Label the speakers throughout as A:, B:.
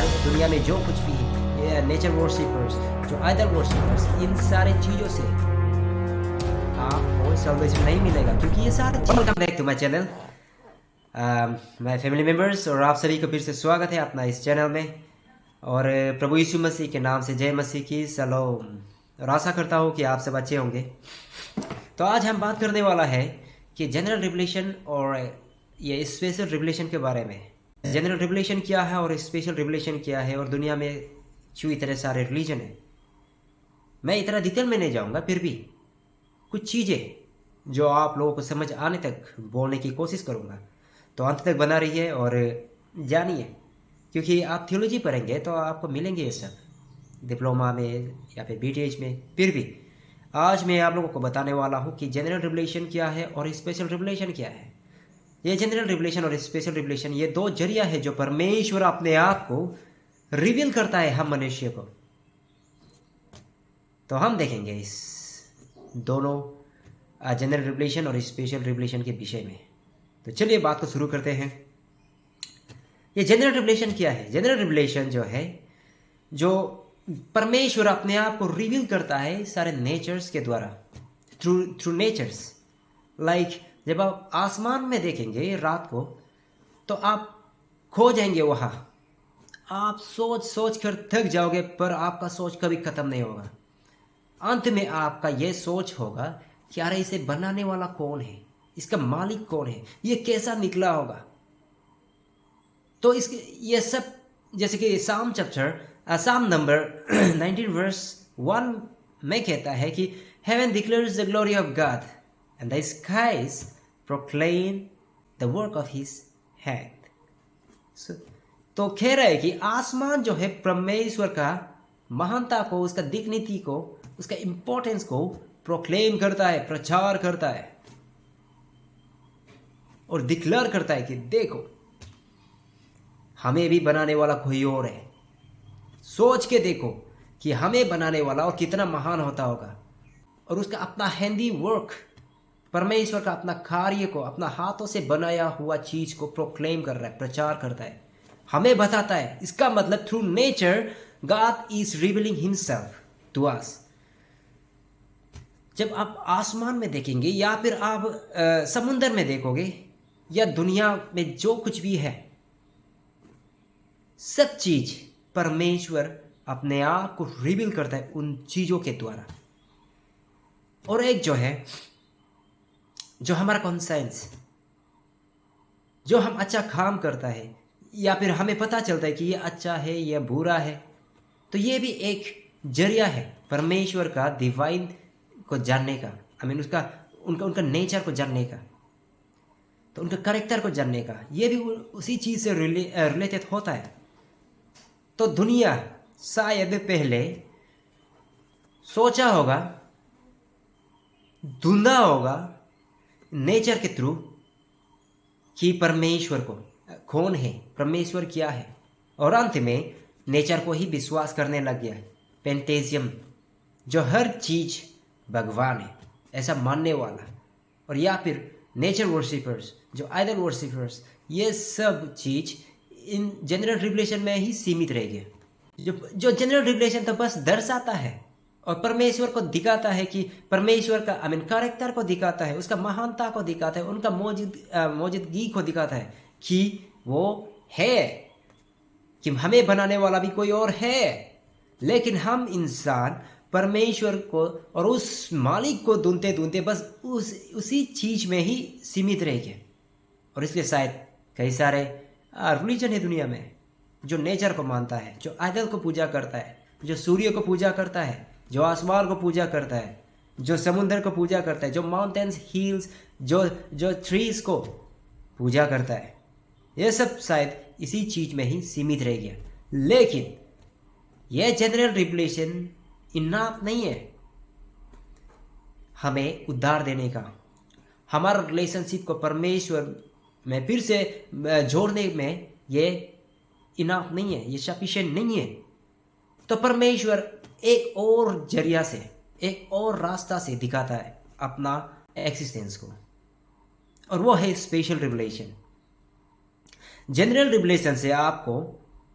A: सारे दुनिया में जो कुछ भी है, ये नेचर वर्शिपर्स, जो आइडल वर्शिपर्स, इन सारे चीज़ों से आपको सल्वेशन नहीं मिलेगा, क्योंकि ये सारे welcome back to my channel, my family members, और आप सभी को फिर से स्वागत है अपना इस चैनल में। और प्रभु यीशु मसीह के नाम से जय मसीह की सलाम, और आशा करता हूँ कि आप सब अच्छे होंगे। तो आज हम बात करने वाला है कि जनरल रिवलेशन और ये स्पेशल रिवलेशन के बारे में। जनरल रिवलेशन क्या है और स्पेशल रिवलेशन क्या है, और दुनिया में क्यों इतने सारे रिलीजन है। मैं इतना डिटेल में नहीं जाऊँगा, फिर भी कुछ चीज़ें जो आप लोगों को समझ आने तक बोलने की कोशिश करूँगा। तो अंत तक बना रहिए और जानिए, क्योंकि आप थियोलॉजी पढ़ेंगे तो आपको मिलेंगे ये सब डिप्लोमा में या फिर बीटीएच में। फिर भी आज मैं आप लोगों को बताने वाला हूँ कि जनरल रिवलेशन क्या है और स्पेशल रिवलेशन क्या है। ये जनरल रिवलेशन और स्पेशल रिवलेशन ये दो जरिया है जो परमेश्वर अपने आप को रिवील करता है हम मनुष्य को। तो हम देखेंगे इस दोनों जनरल रिवलेशन और स्पेशल रिवलेशन के विषय में। तो चलिए बात को शुरू करते हैं। ये जनरल रिवलेशन क्या है? जनरल रिवलेशन जो है, जो परमेश्वर अपने आप को रिवील करता है सारे नेचर्स के द्वारा, थ्रू नेचर्स। लाइक जब आप आसमान में देखेंगे रात को तो आप खो जाएंगे वहाँ, आप सोच सोच कर थक जाओगे, पर आपका सोच कभी ख़त्म नहीं होगा। अंत में आपका ये सोच होगा कि अरे इसे बनाने वाला कौन है, इसका मालिक कौन है, ये कैसा निकला होगा। तो इसके ये सब, जैसे कि साम नंबर 19 वर्स 1 में कहता है कि heaven declares the glory of God and the skies proclaim the work of his hand. तो कह रहा है कि आसमान जो है परमेश्वर का महानता को, उसका दिग्नीति को, उसका इंपॉर्टेंस को प्रोक्लेम करता है, प्रचार करता है और डिक्लेयर करता है कि देखो हमें भी बनाने वाला कोई और है। सोच के देखो कि हमें बनाने वाला और कितना महान होता होगा, और उसका अपना हैंडी वर्क, परमेश्वर का अपना कार्य को, अपना हाथों से बनाया हुआ चीज को प्रोक्लेम कर रहा है, प्रचार करता है, हमें बताता है। इसका मतलब through nature God is revealing himself to us. जब आप आसमान में देखेंगे या फिर आप समुंदर में देखोगे या दुनिया में जो कुछ भी है, सब चीज परमेश्वर अपने आप को रिवील करता है उन चीजों के द्वारा। और एक जो है, जो हमारा कॉन्सेंस, जो हम अच्छा काम करता है या फिर हमें पता चलता है कि ये अच्छा है या बुरा है, तो ये भी एक जरिया है परमेश्वर का डिवाइन को जानने का। उसका उनका नेचर को जानने का, तो उनका कैरेक्टर को जानने का। ये भी उसी चीज से रिलेटेड होता है। तो दुनिया शायद पहले सोचा होगा, ढूंढा होगा नेचर के थ्रू कि परमेश्वर को कौन है, परमेश्वर क्या है, और अंत में नेचर को ही विश्वास करने लग गया है। पेंटेजियम, जो हर चीज भगवान है ऐसा मानने वाला, और या फिर नेचर वर्शिपर्स, जो आइडल वर्शिपर्स, ये सब चीज इन जनरल रिवलेशन में ही सीमित रह गया। जो जनरल रिवलेशन तो बस दर्शाता है और परमेश्वर को दिखाता है कि परमेश्वर का कैरेक्टर को दिखाता है, उसका महानता को दिखाता है, उनका मौजूदगी को दिखाता है कि वो है, कि हमें बनाने वाला भी कोई और है। लेकिन हम इंसान परमेश्वर को और उस मालिक को ढूंढते ढूंढते बस उसी चीज में ही सीमित रह गए। और इसलिए शायद कई सारे रिलीजन है दुनिया में जो नेचर को मानता है, जो आइडल को पूजा करता है, जो सूर्य को पूजा करता है, जो आसमान को पूजा करता है, जो समुद्र को पूजा करता है, जो माउंटेन्स, हिल्स, जो ट्रीज को पूजा करता है। ये सब शायद इसी चीज में ही सीमित रह गया। लेकिन यह जनरल रिवलेशन इनाफ नहीं है हमें उद्धार देने का, हमारा रिलेशनशिप को परमेश्वर में फिर से जोड़ने में। ये इनाफ नहीं है, ये सफिशिएंट नहीं है। तो परमेश्वर एक और जरिया से, एक और रास्ता से दिखाता है अपना एक्सिस्टेंस को, और वो है स्पेशल रिवलेशन। जनरल रिवलेशन से आपको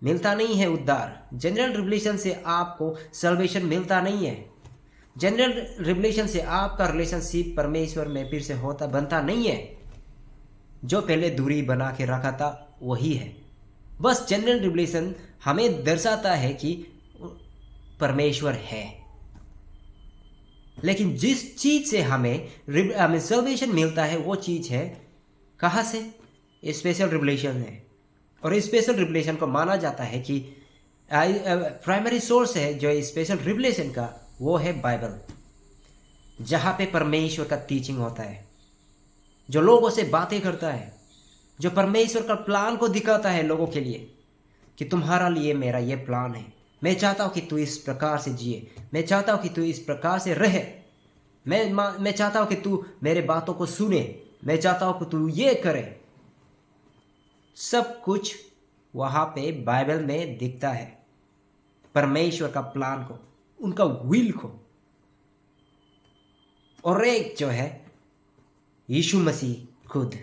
A: मिलता नहीं है उद्धार। जनरल रिवलेशन से आपको सल्वेशन मिलता नहीं है। जनरल रिवलेशन से आपका रिलेशनशिप परमेश्वर में फिर से बनता नहीं है। जो पहले दूरी बना के रखा था वही है। बस जनरल रिवलेशन हमें दर्शाता है कि परमेश्वर है, लेकिन जिस चीज से हमें सल्वेशन मिलता है वो चीज है कहाँ से? स्पेशल रिवलेशन है। और स्पेशल रिवलेशन को माना जाता है कि प्राइमरी सोर्स है जो स्पेशल रिवलेशन का, वो है बाइबल, जहाँ पे परमेश्वर का टीचिंग होता है, जो लोगों से बातें करता है, जो परमेश्वर का प्लान को दिखाता है लोगों के लिए कि तुम्हारा लिए मेरा ये प्लान है। मैं चाहता हूँ कि तू इस प्रकार से जिए, मैं चाहता हूँ कि तू इस प्रकार से रहे, मैं चाहता हूँ कि तू मेरे बातों को सुने, मैं चाहता हूँ कि तू ये करे। सब कुछ वहाँ पे बाइबल में दिखता है, परमेश्वर का प्लान को, उनका विल को। और एक जो है यीशु मसीह खुद,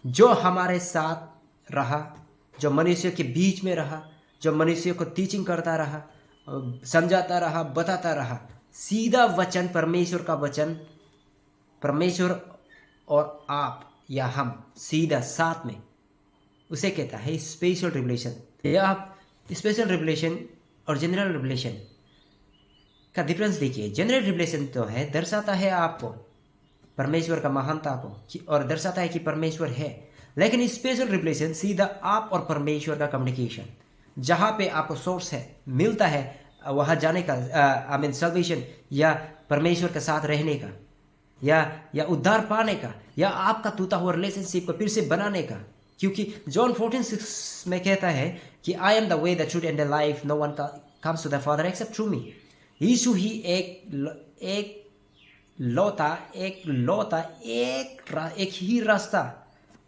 A: जो हमारे साथ रहा, जो मनुष्य के बीच में रहा, जो मनुष्य को टीचिंग करता रहा, समझाता रहा, बताता रहा। सीधा वचन, परमेश्वर का वचन, परमेश्वर और आप या हम सीधा साथ में, उसे कहता है स्पेशल रिवलेशन। या आप स्पेशल रिवलेशन और जनरल रिवलेशन का डिफरेंस देखिए। जनरल रिवलेशन तो है, दर्शाता है आपको परमेश्वर का महानता को और दर्शाता है कि परमेश्वर है। लेकिन स्पेशल रिवलेशन सीधा आप और परमेश्वर का कम्युनिकेशन, जहाँ पे आपको सोर्स है, मिलता है, वहाँ जाने का, सल्वेशन या परमेश्वर के साथ रहने का, या उद्धार पाने का, या आपका टूटा हुआ रिलेशनशिप को फिर से बनाने का। क्योंकि जॉन 14:6 में कहता है कि I am the way, the truth and the life, no one comes to the father except through me. Yeshu ही एक ही रास्ता,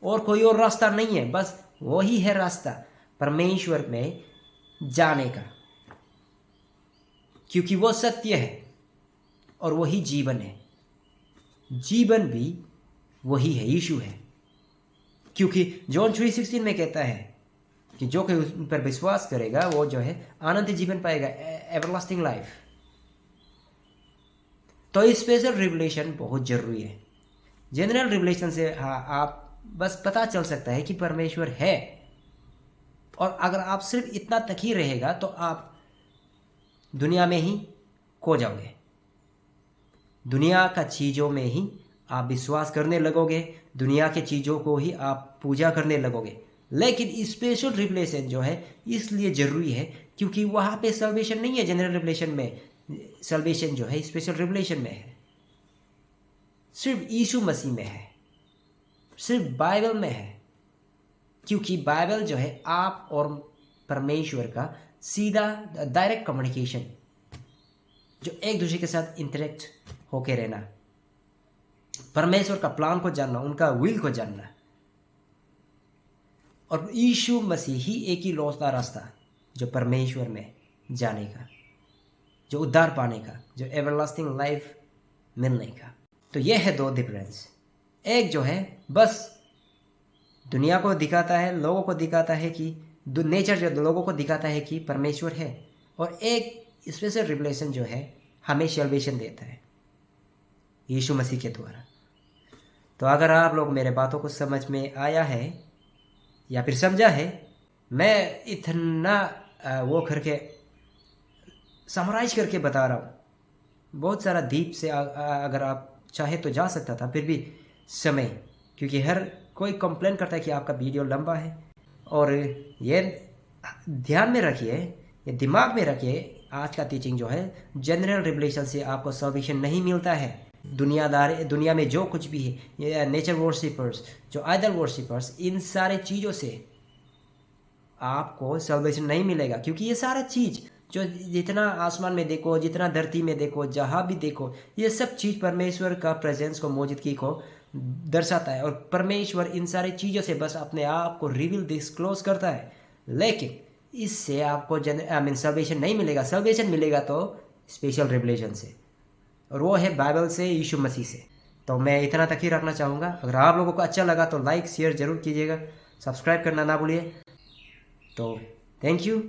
A: और कोई और रास्ता नहीं है, बस वही है रास्ता परमेश्वर में जाने का, क्योंकि वो सत्य है और वही जीवन है। जीवन भी वही है, यीशु है। क्योंकि जॉन 3:16 में कहता है कि जो कोई उस पर विश्वास करेगा वो जो है अनंत जीवन पाएगा, एवरलास्टिंग लाइफ। तो स्पेशल रिवलेशन बहुत जरूरी है। जनरल रिवलेशन से आप बस पता चल सकता है कि परमेश्वर है, और अगर आप सिर्फ इतना तक ही रहेगा तो आप दुनिया में ही खो जाओगे। दुनिया का चीज़ों में ही आप विश्वास करने लगोगे, दुनिया के चीज़ों को ही आप पूजा करने लगोगे। लेकिन स्पेशल रिवलेशन जो है इसलिए ज़रूरी है क्योंकि वहाँ पे सल्वेशन नहीं है। जनरल रिवलेशन में सल्वेशन जो है स्पेशल रिवलेशन में है, सिर्फ यीशु मसीह में है, सिर्फ बाइबल में है। क्योंकि बाइबल जो है आप और परमेश्वर का सीधा डायरेक्ट कम्युनिकेशन, जो एक दूसरे के साथ इंटरेक्ट होके रहना, परमेश्वर का प्लान को जानना, उनका विल को जानना। और यीशु मसीह ही एक ही लौटा रास्ता जो परमेश्वर में जाने का, जो उद्धार पाने का, जो एवरलास्टिंग लाइफ मिलने का। तो यह है दो डिफरेंस। एक जो है बस दुनिया को दिखाता है, लोगों को दिखाता है कि नेचर जो लोगों को दिखाता है कि परमेश्वर है, और एक स्पेशल रिवलेशन जो है हमें सल्वेशन देता है यीशु मसीह के द्वारा। तो अगर आप लोग मेरे बातों को समझ में आया है या फिर समझा है, मैं इतना वो करके समराइज करके बता रहा हूँ। बहुत सारा डीप से अगर आप चाहे तो जा सकता था, फिर भी समय, क्योंकि हर कोई कंप्लेन करता है कि आपका वीडियो लंबा है। और ये ध्यान में रखिए, ये दिमाग में रखिए, आज का टीचिंग जो है जनरल रिवलेशन से आपको सल्वेशन नहीं मिलता है। दुनिया में जो कुछ भी है, ये नेचर वर्शिपर्स, जो आइडल वर्शिपर्स, इन सारे चीज़ों से आपको सल्वेशन नहीं मिलेगा। क्योंकि ये सारा चीज़ जो जितना आसमान में देखो, जितना धरती में देखो, जहाँ भी देखो, ये सब चीज़ परमेश्वर का प्रेजेंस को, मौजूदगी को दर्शाता है। और परमेश्वर इन सारी चीज़ों से बस अपने आप को रिवील डिस्क्लोज करता है। लेकिन इससे आपको सल्वेशन नहीं मिलेगा। सल्वेशन मिलेगा तो स्पेशल रिवलेशन से, और वो है बाइबल से, यीशु मसीह से। तो मैं इतना तक ही रखना चाहूँगा। अगर आप लोगों को अच्छा लगा तो लाइक शेयर ज़रूर कीजिएगा, सब्सक्राइब करना ना भूलिए। तो थैंक यू।